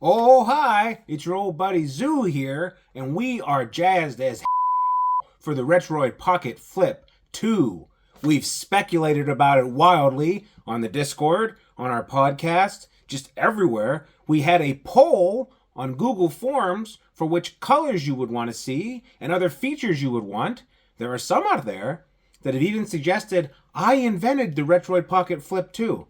Oh, hi, it's your old buddy Zoo here, and we are jazzed as for the Retroid Pocket Flip 2. We've speculated about it wildly on the Discord, on our podcast, just everywhere. We had a poll on Google Forms for which colors you would want to see and other features you would want. There are some out there that have even suggested I invented the Retroid Pocket Flip 2.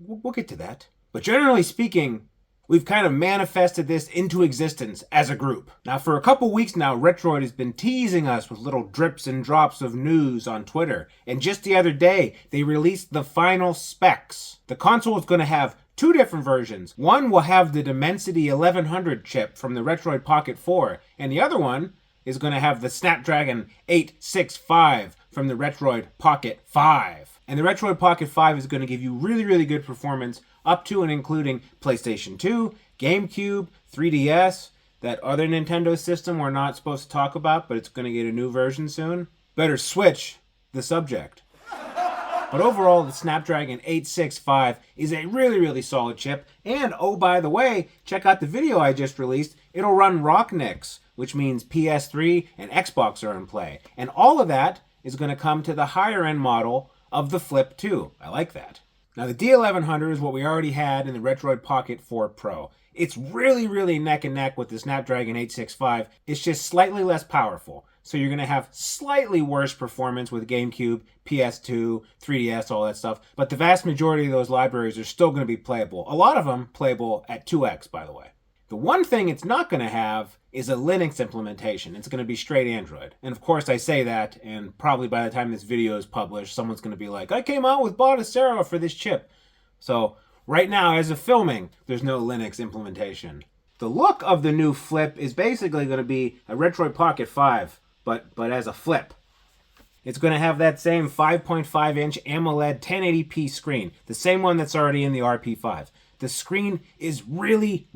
We'll get to that. But generally speaking, we've kind of manifested this into existence as a group. Now, for a couple weeks now, Retroid has been teasing us with little drips and drops of news on Twitter. And just the other day, they released the final specs. The console is going to have two different versions. One will have the Dimensity 1100 chip from the Retroid Pocket 4, and the other one is going to have the Snapdragon 865 from the Retroid Pocket 5. And the Retroid Pocket 5 is going to give you really good performance up to and including PlayStation 2, Gamecube, 3DS, that other Nintendo system we're not supposed to talk about, but it's going to get a new version soon. Better switch the subject. But overall, the Snapdragon 865 is a really solid chip. And, oh, by the way, check out the video I just released. It'll run RockNix, which means PS3 and Xbox are in play. And all of that is going to come to the higher-end model of the Flip 2. I like that. Now, the D1100 is what we already had in the Retroid Pocket 4 Pro. It's really neck and neck with the Snapdragon 865. It's just slightly less powerful. So you're going to have slightly worse performance with GameCube, PS2, 3DS, all that stuff. But the vast majority of those libraries are still going to be playable. A lot of them playable at 2x, by the way. The one thing it's not going to have is a Linux implementation. It's going to be straight Android. And of course I say that, and probably by the time this video is published, someone's going to be like, I came out with Botticera for this chip. So right now, as of filming, there's no Linux implementation. The look of the new Flip is basically going to be a Retroid Pocket 5, but as a Flip. It's going to have that same 5.5-inch AMOLED 1080p screen, the same one that's already in the RP5. The screen is really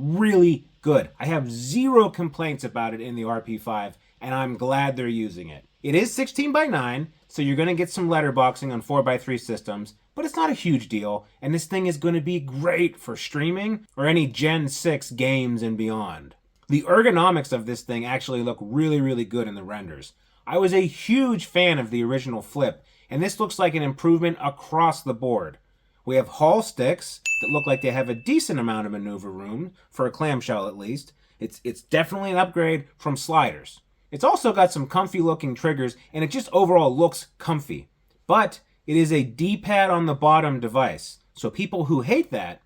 good. I have zero complaints about it in the RP5, and I'm glad they're using it. It is 16:9, so you're going to get some letterboxing on 4:3 systems, but it's not a huge deal, and this thing is going to be great for streaming or any Gen 6 games and beyond. The ergonomics of this thing actually look really good in the renders. I was a huge fan of the original Flip, and this looks like an improvement across the board. We have Hall sticks that look like they have a decent amount of maneuver room, for a clamshell at least. It's definitely an upgrade from sliders. It's also got some comfy looking triggers, and it just overall looks comfy. But it is a D-pad on the bottom device, so people who hate that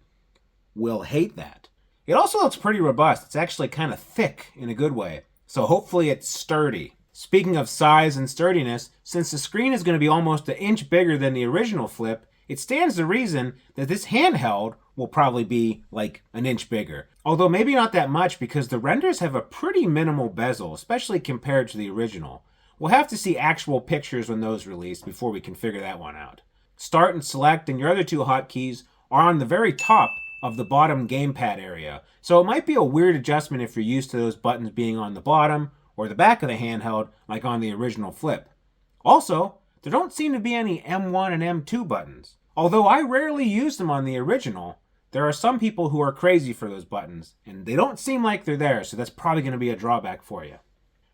will hate that. It also looks pretty robust. It's actually kind of thick in a good way, so hopefully it's sturdy. Speaking of size and sturdiness, since the screen is going to be almost an inch bigger than the original Flip, it stands to reason that this handheld will probably be like an inch bigger. Although maybe not that much, because the renders have a pretty minimal bezel, especially compared to the original. We'll have to see actual pictures when those release before we can figure that one out. Start and select and your other two hotkeys are on the very top of the bottom gamepad area, so it might be a weird adjustment if you're used to those buttons being on the bottom or the back of the handheld like on the original Flip. Also, there don't seem to be any M1 and M2 buttons. Although I rarely use them on the original, there are some people who are crazy for those buttons, and they don't seem like they're there, so that's probably going to be a drawback for you.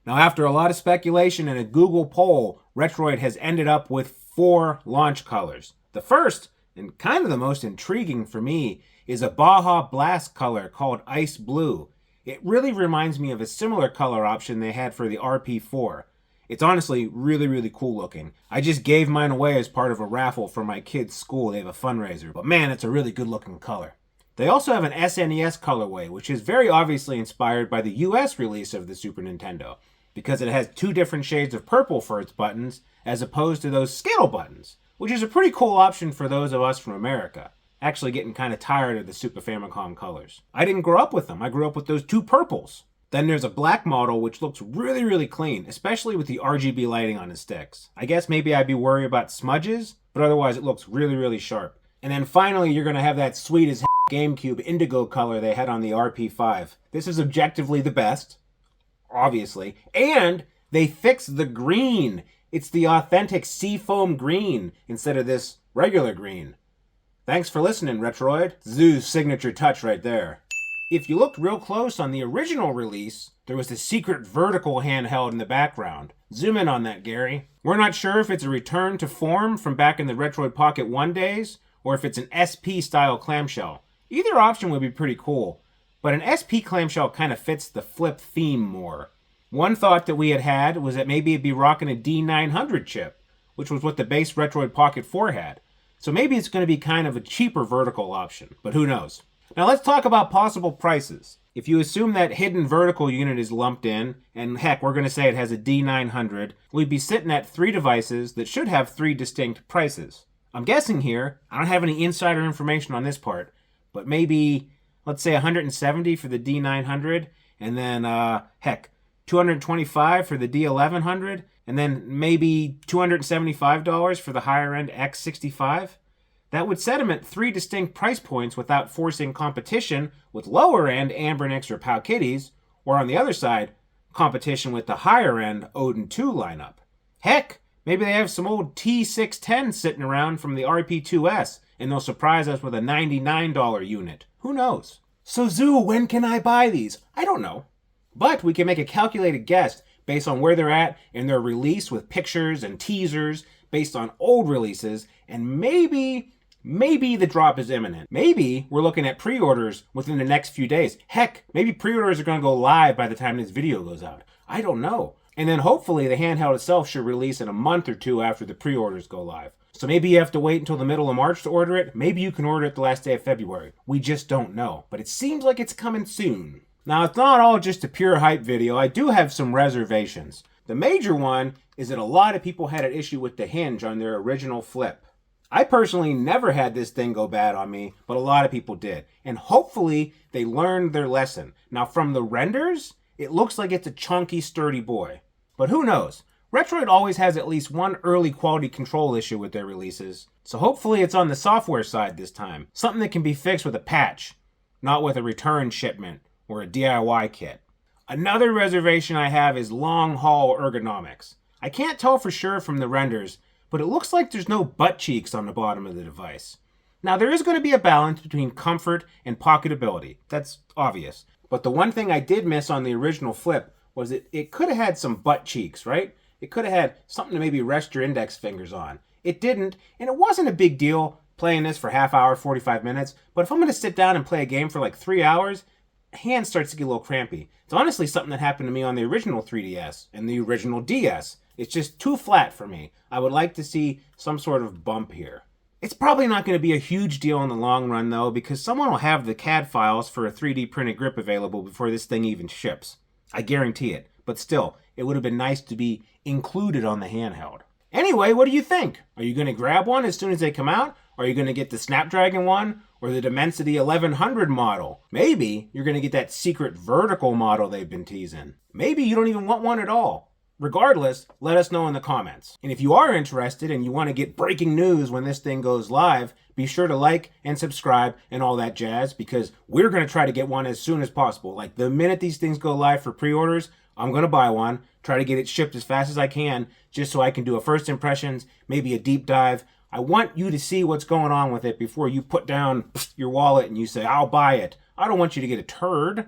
Now, after a lot of speculation and a Google poll, Retroid has ended up with 4 launch colors. The first, and kind of the most intriguing for me, is a Baja Blast color called Ice Blue. It really reminds me of a similar color option they had for the RP4. It's honestly really cool looking. I just gave mine away as part of a raffle for my kids' school. They have a fundraiser, but man, it's a really good looking color. They also have an SNES colorway, which is very obviously inspired by the US release of the Super Nintendo, because it has 2 different shades of purple for its buttons, as opposed to those scale buttons, which is a pretty cool option for those of us from America. Actually getting kind of tired of the Super Famicom colors. I didn't grow up with them. I grew up with those 2 purples. Then there's a black model which looks really clean, especially with the RGB lighting on the sticks. I guess maybe I'd be worried about smudges, but otherwise it looks really sharp. And then finally you're going to have that sweet as GameCube indigo color they had on the RP5. This is objectively the best, obviously, and they fixed the green. It's the authentic seafoam green instead of this regular green. Thanks for listening, Retroid. Zoo's signature touch right there. If you looked real close on the original release, there was the secret vertical handheld in the background. Zoom in on that, Gary. We're not sure if it's a return to form from back in the Retroid Pocket 1 days, or if it's an SP-style clamshell. Either option would be pretty cool, but an SP clamshell kind of fits the Flip theme more. One thought that we had was that maybe it'd be rocking a D900 chip, which was what the base Retroid Pocket 4 had. So maybe it's going to be kind of a cheaper vertical option, but who knows. Now let's talk about possible prices. If you assume that hidden vertical unit is lumped in, and heck, we're going to say it has a D900, we'd be sitting at 3 devices that should have 3 distinct prices. I'm guessing here, I don't have any insider information on this part, but maybe, let's say 170 for the D900, and then, heck, 225 for the D1100, and then maybe $275 for the higher-end X65. That would set them at 3 distinct price points without forcing competition with lower-end Ambernix or Powkitties, or on the other side, competition with the higher-end Odin 2 lineup. Heck, maybe they have some old T610 sitting around from the RP2S, and they'll surprise us with a $99 unit. Who knows? So Zoo, when can I buy these? I don't know. But we can make a calculated guess based on where they're at in their release with pictures and teasers based on old releases, and maybe the drop is imminent. Maybe we're looking at pre-orders within the next few days. Heck, maybe pre-orders are going to go live by the time this video goes out. I don't know. And then hopefully the handheld itself should release in a month or 2 after the pre-orders go live. So maybe you have to wait until the middle of March to order it. Maybe you can order it the last day of February. We just don't know. But it seems like it's coming soon. Now, it's not all just a pure hype video. I do have some reservations. The major one is that a lot of people had an issue with the hinge on their original Flip. I personally never had this thing go bad on me, but a lot of people did. And hopefully they learned their lesson. Now, from the renders, it looks like it's a chunky, sturdy boy. But who knows? Retroid always has at least one early quality control issue with their releases. So hopefully it's on the software side this time. Something that can be fixed with a patch, not with a return shipment or a DIY kit. Another reservation I have is long-haul ergonomics. I can't tell for sure from the renders, but it looks like there's no butt cheeks on the bottom of the device. Now, there is going to be a balance between comfort and pocketability. That's obvious. But the one thing I did miss on the original Flip was that it could have had some butt cheeks, right? It could have had something to maybe rest your index fingers on. It didn't, and it wasn't a big deal playing this for half hour, 45 minutes. But if I'm going to sit down and play a game for like 3 hours, hand starts to get a little crampy. It's honestly something that happened to me on the original 3DS and the original DS. It's just too flat for me. I would like to see some sort of bump here. It's probably not going to be a huge deal in the long run though, because someone will have the CAD files for a 3D printed grip available before this thing even ships. I guarantee it. But still, it would have been nice to be included on the handheld. Anyway, what do you think? Are you going to grab one as soon as they come out? Are you going to get the Snapdragon one or the Dimensity 1100 model? Maybe you're going to get that secret vertical model they've been teasing. Maybe you don't even want one at all. Regardless, let us know in the comments. And if you are interested and you want to get breaking news when this thing goes live, be sure to like and subscribe and all that jazz, because we're going to try to get one as soon as possible. Like the minute these things go live for pre-orders, I'm going to buy one, try to get it shipped as fast as I can, just so I can do a first impressions, maybe a deep dive. I want you to see what's going on with it before you put down your wallet and you say, I'll buy it. I don't want you to get a turd.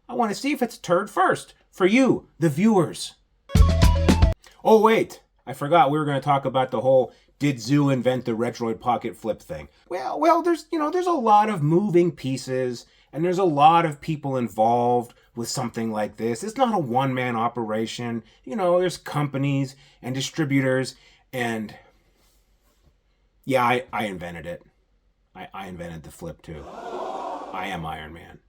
I want to see if it's a turd first. For you, the viewers. Oh, wait. I forgot we were going to talk about the whole did Zoo invent the Retroid Pocket Flip thing. Well, there's a lot of moving pieces and there's a lot of people involved with something like this. It's not a one-man operation. There's companies and distributors and yeah, I invented it. I invented the Flip too. I am Iron Man.